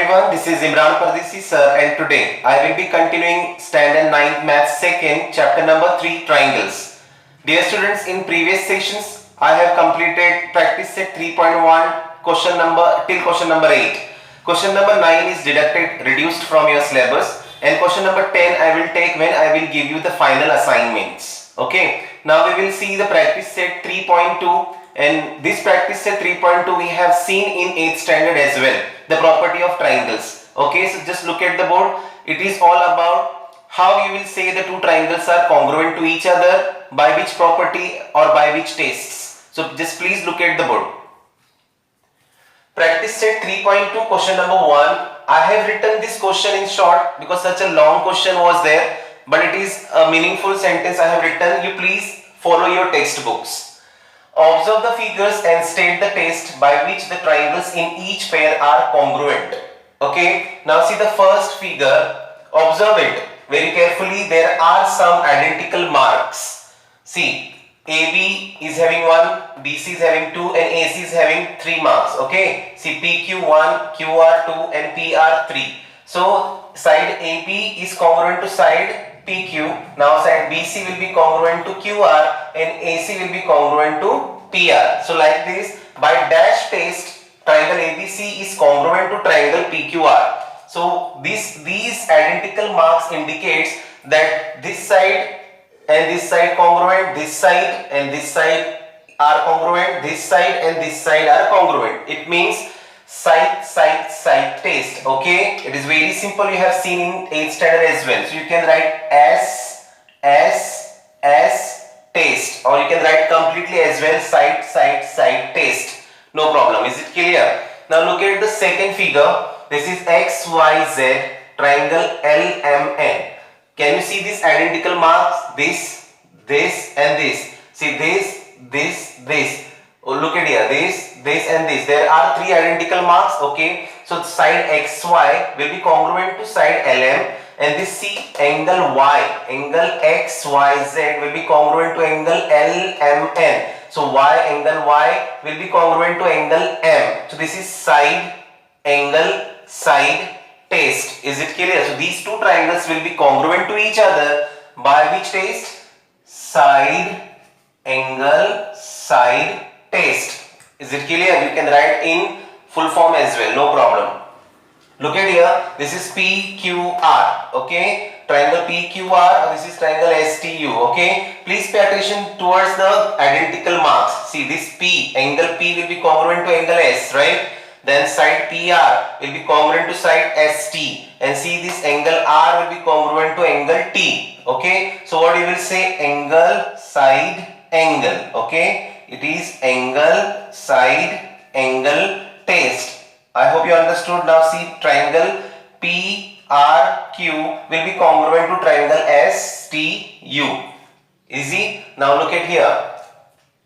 everyone, this is Imran Pardesi sir, and today I will be continuing standard 9th math 2nd chapter number 3 triangles. Dear students, in previous sessions I have completed practice set 3.1 question number 8. Question number 9 is deducted, reduced from your syllabus, and question number 10 I will take when I will give you the final assignments. Okay, now we will see the practice set 3.2. And this practice set 3.2 we have seen in 8th standard as well, the property of triangles. Okay, so just look at the board. It is all about how you will say the two triangles are congruent to each other, by which property or by which tests. So just please look at the board. Practice set 3.2 question number 1. I have written this question in short because such a long question was there, but it is a meaningful sentence I have written. You please follow your textbooks. Observe the figures and state the test by which the triangles in each pair are congruent. Okay, now see the first figure. Observe it very carefully. There are some identical marks. See, AB is having 1, BC is having 2 and AC is having 3 marks. Okay, see PQ1, QR2 and PR3. So side AB is congruent to side PQ. Now side BC will be congruent to QR and AC will be congruent to PR. So like this, by dash test, triangle ABC is congruent to triangle PQR. So these identical marks indicates that this side and this side congruent, this side and this side are congruent, this side and this side are congruent. It means side test. Okay, it is very simple. You have seen in 8th standard as well. So you can write S test, or you can write completely as well side test. No problem. Is it clear? Now look at the second figure. This is XYZ triangle LMN. Can you see these identical marks? This and this. See this. Oh, look at here, this and this. There are 3 identical marks. Okay, so side XY will be congruent to side LM, and this C angle Y, angle XYZ will be congruent to angle LMN. So Y angle Y will be congruent to angle M. So this is side angle side test. Is it clear? So these two triangles will be congruent to each other by which test? Side angle side test. Is it clear? You can write in full form as well, no problem. Look at here, this is PQR, okay, triangle PQR, this is triangle STU, okay. Please pay attention towards the identical marks. See this P, angle P will be congruent to angle S, right? Then side PR will be congruent to side ST, and see this angle R will be congruent to angle T, okay. So what you will say? Angle side angle, okay. It is angle side angle test. I hope you understood. Now see triangle PRQ will be congruent to triangle STU. Easy. Now look at here.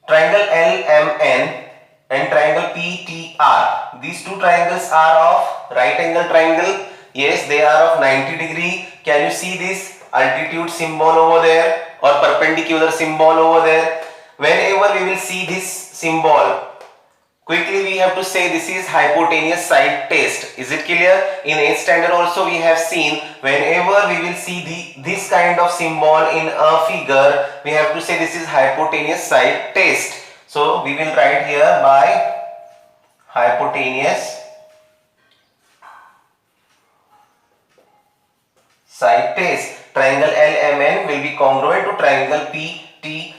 Triangle LMN and triangle PTR. These two triangles are of right angle triangle. Yes, they are of 90 degree. Can you see this altitude symbol over there or perpendicular symbol over there? Whenever we will see this symbol, quickly we have to say this is hypotenuse side test. Is it clear? In 8th standard also we have seen whenever we will see this kind of symbol in a figure, we have to say this is hypotenuse side test. So we will write here by hypotenuse side test. Triangle LMN will be congruent to triangle PTR.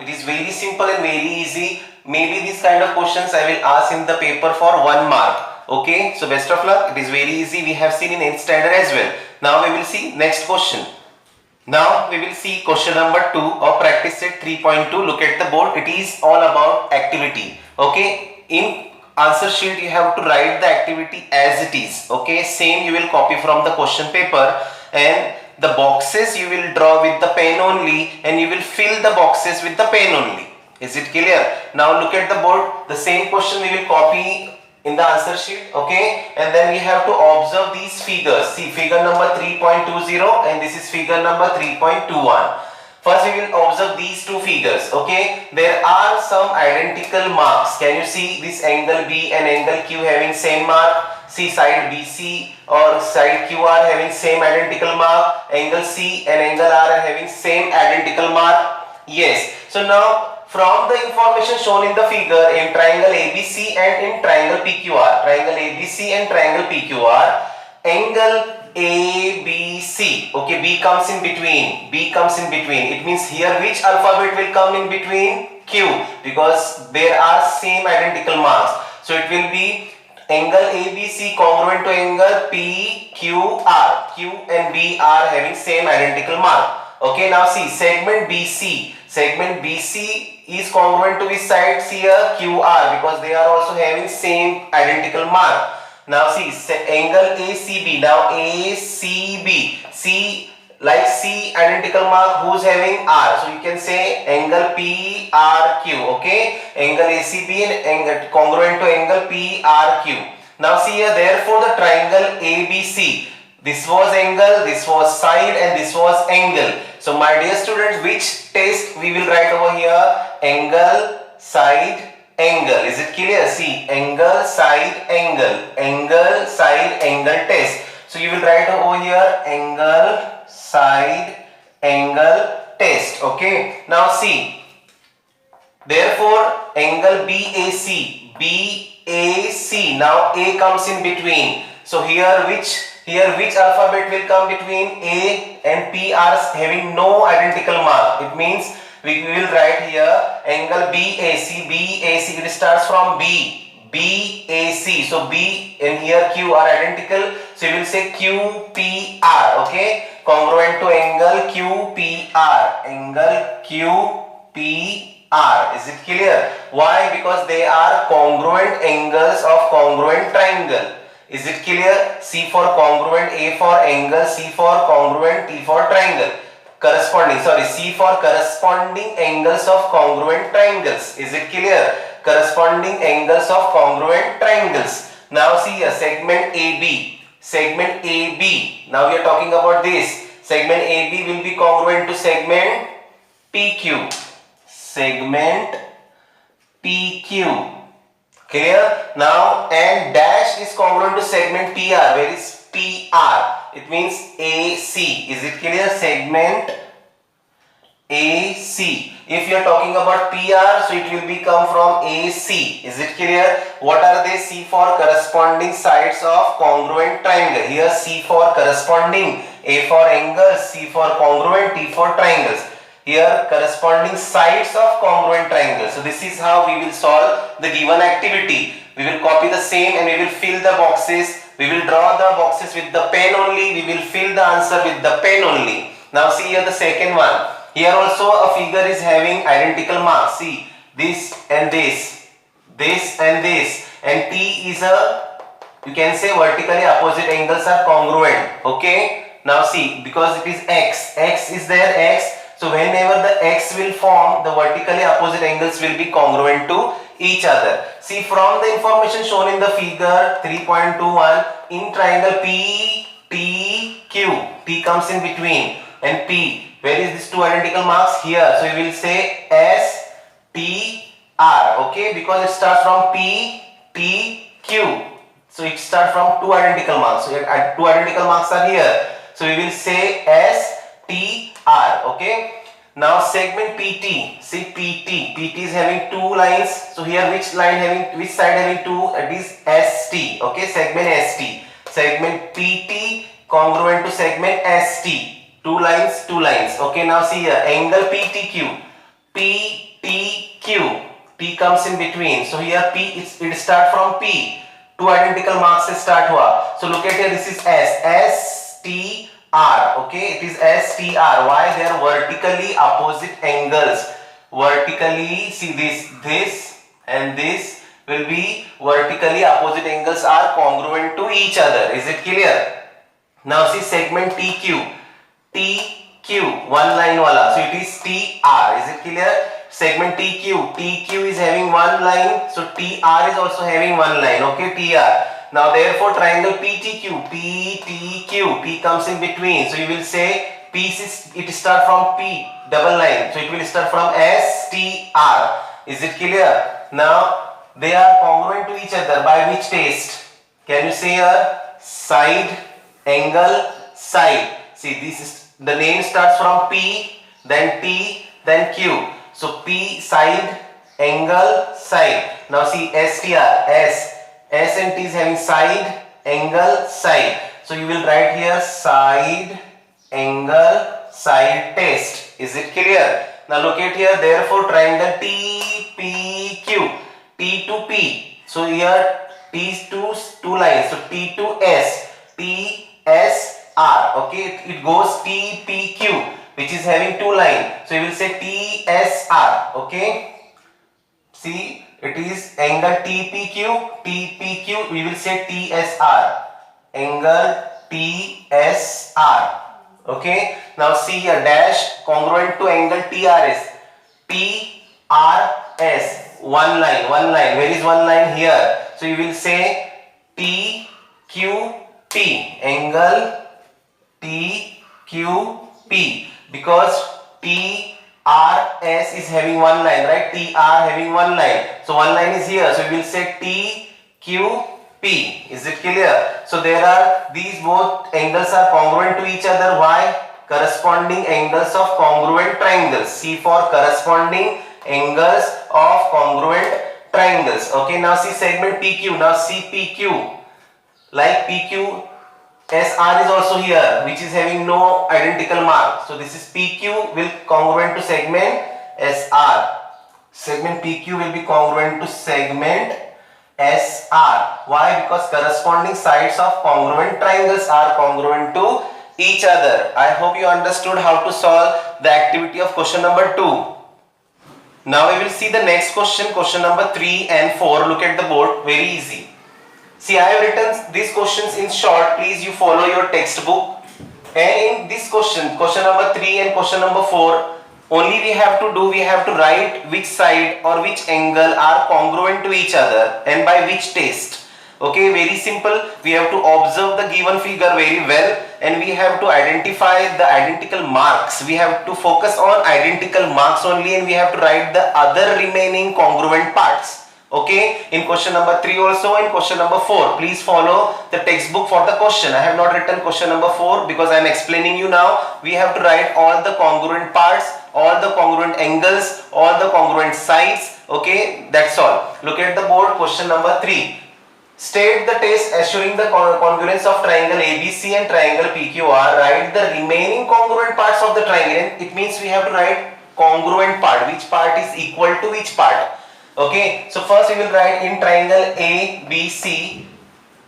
It is very simple and very easy. Maybe this kind of questions I will ask in the paper for 1 mark. Okay, so best of luck. It is very easy. We have seen in 8th standard as well. Now we will see next question. Now we will see question number 2 of practice set 3.2. Look at the board. It is all about activity. Okay, in answer sheet you have to write the activity as it is. Okay, same you will copy from the question paper, and the boxes you will draw with the pen only, and you will fill the boxes with the pen only. Is it clear? Now look at the board. The same question we will copy in the answer sheet. Okay, and then we have to observe these figures. See figure number 3.20 and this is figure number 3.21. First we will observe these two figures. Okay, there are some identical marks. Can you see this angle B and angle Q having same mark? See, side BC or side QR having same identical mark, angle C and angle R are having same identical mark. Yes. So now from the information shown in the figure, in triangle ABC and in triangle PQR, angle ABC, okay, B comes in between, it means here which alphabet will come in between? Q, because there are same identical marks, so it will be angle ABC congruent to angle PQR. Q and B are having same identical mark. Okay, now see, segment BC is congruent to which side? See here, QR, because they are also having same identical mark. Now see, angle ACB. Now ACB, C, like C identical mark, who's having R, so you can say angle PRQ. Okay, angle ACB and angle congruent to angle PRQ. Now see here, therefore the triangle ABC, this was angle, this was side and this was angle. So my dear students, which test we will write over here? Angle, side, angle. Is it clear? See, angle, side, angle test. So you will write over here angle, side, angle test. Okay. Now see, therefore angle BAC. Now A comes in between. So here which alphabet will come between? A and P are having no identical mark. It means we will write here angle BAC. It starts from BAC. So B and here Q are identical. So you will say QPR. Okay, congruent to angle QPR. Is it clear? Why? Because they are congruent angles of congruent triangle. Is it clear? C for congruent, A for angle, C for congruent, T for triangle. C for corresponding angles of congruent triangles. Is it clear? Corresponding angles of congruent triangles. Now see a segment AB. Now we are talking about this. Segment AB will be congruent to segment PQ. Clear? Now, and dash is congruent to segment PR. Where is PR? It means AC. Is it clear? Segment AC. If you are talking about PR, so it will become from AC. Is it clear? What are they? C for corresponding sides of congruent triangle. Here C for corresponding, A for angles, C for congruent, T for triangles. Here corresponding sides of congruent triangle. So this is how we will solve the given activity. We will copy the same and we will fill the boxes. We will draw the boxes with the pen only. We will fill the answer with the pen only. Now see here the second one. Here also a figure is having identical marks. See, this and this, and T is a, you can say vertically opposite angles are congruent. Okay. Now see, because it is X is there, X. So whenever the X will form, the vertically opposite angles will be congruent to each other. See, from the information shown in the figure 3.21, in triangle PTQ, T comes in between, and P, where is these two identical marks? Here. So we will say STR, okay, because it starts from PTQ. So it starts from two identical marks. So two identical marks are here. So we will say STR, okay. Now segment PT, see PT is having two lines. So here which side having two? It is ST, okay, segment ST. Segment PT congruent to segment ST. Two lines. Okay, now see here angle PTQ. T comes in between. So here it start from P. Two identical marks से start हुआ. So look at here, this is STR. Okay, it is STR. Why? They are vertically opposite angles. Vertically, see this and this will be vertically opposite angles are congruent to each other. Is it clear? Now see segment TQ, one line wala. So it is TR. Is it clear? Segment TQ is having one line. So TR is also having one line. Okay, TR. Now therefore triangle PTQ, P comes in between. So you will say it start from P, double line. So it will start from STR. Is it clear? Now they are congruent to each other by which test? Can you say here side, angle, side? See, this is the name starts from P, then T, then Q. So P, side, angle, side. Now see STR, S and T is having side, angle, side. So you will write here side, angle, side test. Is it clear? Now look at here. Therefore, triangle TPQ, T to P. So here T is two lines. So T to S, T S R. Okay, it goes TPQ, which is having two lines. So you will say TSR. Okay. See, it is angle TPQ. We will say TSR. Angle TSR. Okay. Now see here, dash congruent to angle TRS. TRS. One line. Where is one line? Here. So you will say TQP. Angle TQP. Because TRS is having one line, right? TR having one line. So one line is here. So we will say TQP. Is it clear? So there are these both angles are congruent to each other. Why? Corresponding angles of congruent triangles. C for corresponding angles of congruent triangles. Okay, now see segment PQ. Now see PQ. Like PQ, SR is also here, which is having no identical mark. So this is PQ will congruent to segment SR. Segment PQ will be congruent to segment SR. Why? Because corresponding sides of congruent triangles are congruent to each other. I hope you understood how to solve the activity of question number 2. Now we will see the next question, question number 3 and 4. Look at the board, very easy. See, I have written these questions in short. Please you follow your textbook. And in this question, question number 3 and question number 4, only we have to write which side or which angle are congruent to each other and by which test. Okay, very simple. We have to observe the given figure very well and we have to identify the identical marks. We have to focus on identical marks only and we have to write the other remaining congruent parts. Okay, in question number 3 also, in question number 4, please follow the textbook for the question. I have not written question number 4 because I am explaining you now. We have to write all the congruent parts, all the congruent angles, all the congruent sides. Okay, that's all. Look at the board, question number 3. State the test assuring the congruence of triangle ABC and triangle PQR. Write the remaining congruent parts of the triangle. It means we have to write congruent part, which part is equal to which part. Okay, so first we will write in triangle ABC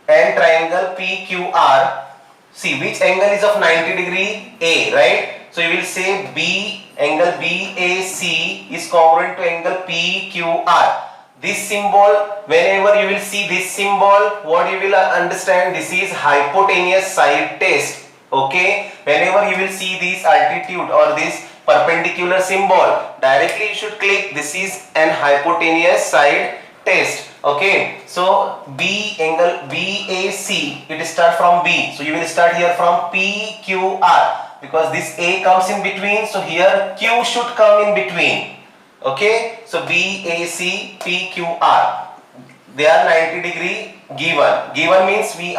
and triangle PQR. See which angle is of 90 degree? A, right? So you will say B, angle BAC is congruent to angle PQR. This symbol, whenever you will see this symbol, what you will understand, this is hypotenuse side test. Okay, whenever you will see this altitude or this perpendicular symbol, directly you should click this is an hypotenuse side test. Okay, so B, angle BAC, it start from B, so you will start here from PQR because this A comes in between, so here Q should come in between. Okay, so BAC PQR, they are 90 degree given means we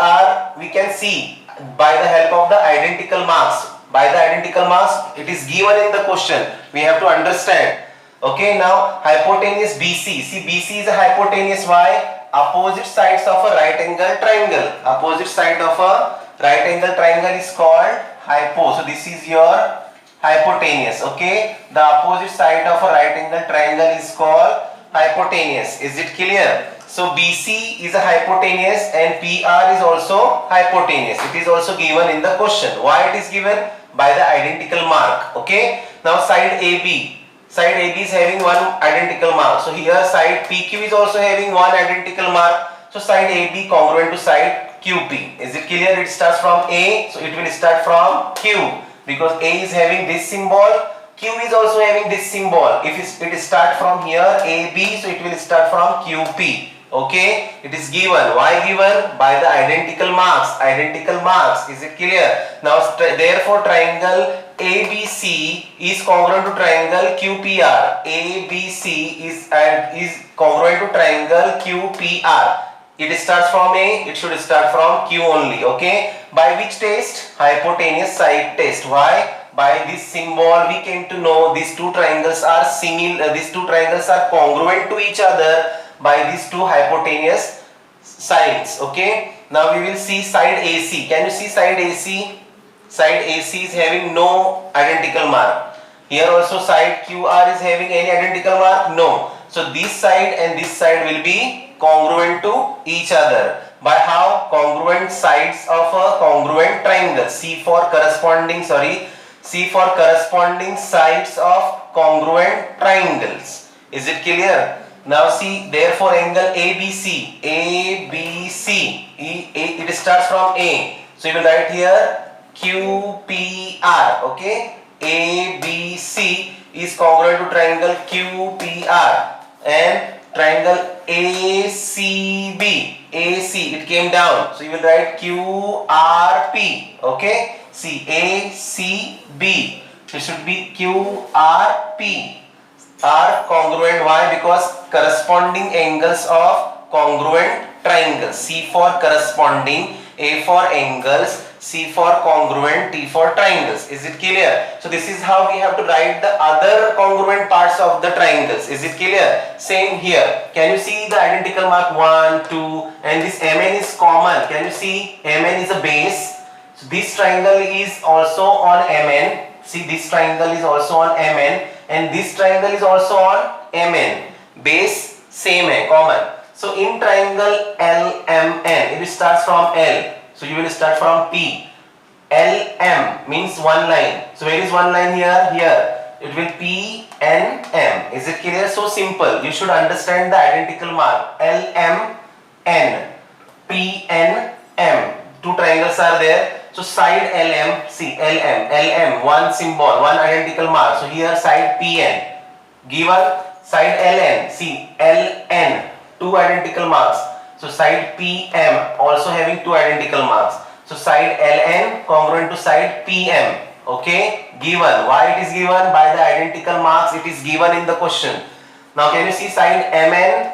can see by the help of the identical marks. By the identical marks, it is given in the question. We have to understand. Okay, now hypotenuse BC. See, BC is a hypotenuse. Why? Opposite sides of a right angle triangle. Opposite side of a right angle triangle is called hypo. So this is your hypotenuse. Okay, the opposite side of a right angle triangle is called hypotenuse. Is it clear? So BC is a hypotenuse and PR is also hypotenuse. It is also given in the question. Why it is given? By the identical mark. Okay, now side AB. Side AB is having one identical mark. So here side PQ is also having one identical mark. So side AB congruent to side QP. Is it clear? It starts from A, so it will start from Q. Because A is having this symbol, Q is also having this symbol. If it start from here AB, so it will start from QP. Okay, it is given. Why given? By the identical marks. Identical marks. Is it clear? Now therefore triangle ABC is congruent to triangle QPR. ABC is congruent to triangle QPR. it starts from A, it should start from Q only. Okay, by which test? Hypotenuse side test. Why? By this symbol we came to know these two triangles are similar, these two triangles are congruent to each other by these two hypotenuse sides. Okay, now we will see side AC. Can you see side AC? Side AC is having no identical mark. Here also side QR is having any identical mark? No. So this side and this side will be congruent to each other. By how? Congruent sides of a congruent triangle. C for corresponding sides of congruent triangles. Is it clear? Now see, therefore angle ABC, it starts from A. So you will write here QPR. Okay, ABC is congruent to triangle QPR, and triangle ACB, AC it came down, so you will write QRP. Okay, see ACB, it should be QRP, are congruent. Why? Because corresponding angles of congruent triangles. C for corresponding, A for angles, C for congruent, T for triangles. Is it clear? So this is how we have to write the other congruent parts of the triangles. Is it clear? Same here. Can you see the identical mark 1, 2, and this MN is common. Can you see? MN is a base. So this triangle is also on MN. See, this triangle is also on MN, and this triangle is also on MN. Base same hai, common. So in triangle LMN, it starts from L. So you will start from P. LM means one line. So where is one line here? Here. It will P N M. Is it clear? So simple. You should understand the identical mark. LM N. P N M. Two triangles are there. So side LM, see LM, one symbol, one identical mark. So here side PN. Given side LN, see LN, two identical marks. So side PM also having two identical marks. So side LN congruent to side PM. Okay, given. Why it is given? By the identical marks it is given in the question. Now can you see side MN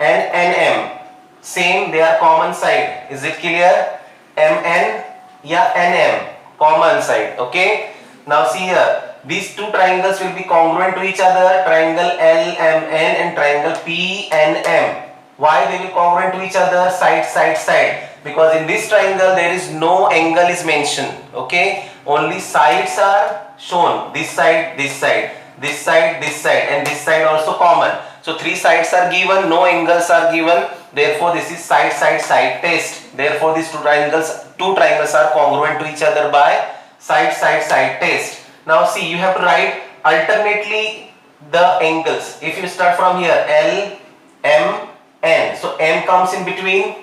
and NM? Same, they are common side. Is it clear? MN, yeah, NM, common side. Okay. Now see here. These two triangles will be congruent to each other. Triangle LMN and triangle PNM. Why they will congruent to each other? Side, side, side. Because in this triangle there is no angle is mentioned. Okay. Only sides are shown. This side, this side, this side, this side, and this side also common. So three sides are given, no angles are given. Therefore this is side, side, side test. Therefore these two triangles are congruent to each other by side, side, side test. Now see, you have to write alternately the angles. If you start from here, L, M, N. So M comes in between.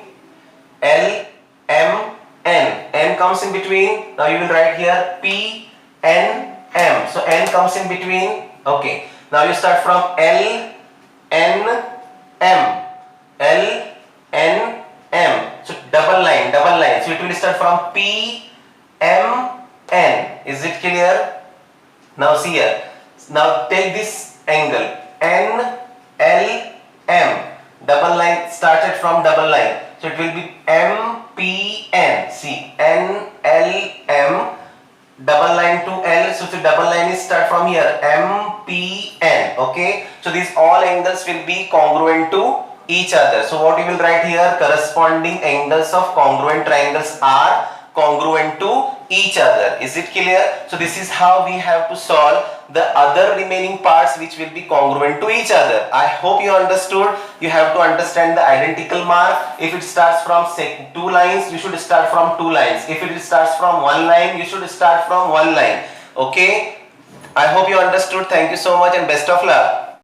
L, M, N. N comes in between. Now you will write here P, N, M. So N comes in between. Okay. Now you start from L, N, M. L, N, M. So double line, double line. So it will start from P, M, N. Is it clear? Now see here. Now take this angle. N, L, M. Double line started from double line. So it will be M, P, N. See, N, L, M. Double line to L. So the double line is start from here. M, P, N. Okay. So these all angles will be congruent to each other. So what you will write here? Corresponding angles of congruent triangles are congruent to each other. Is it clear? So this is how we have to solve the other remaining parts which will be congruent to each other. I hope you understood. You have to understand the identical mark. If it starts from two lines, you should start from two lines. If it starts from one line, you should start from one line. Okay. I hope you understood. Thank you so much and best of luck.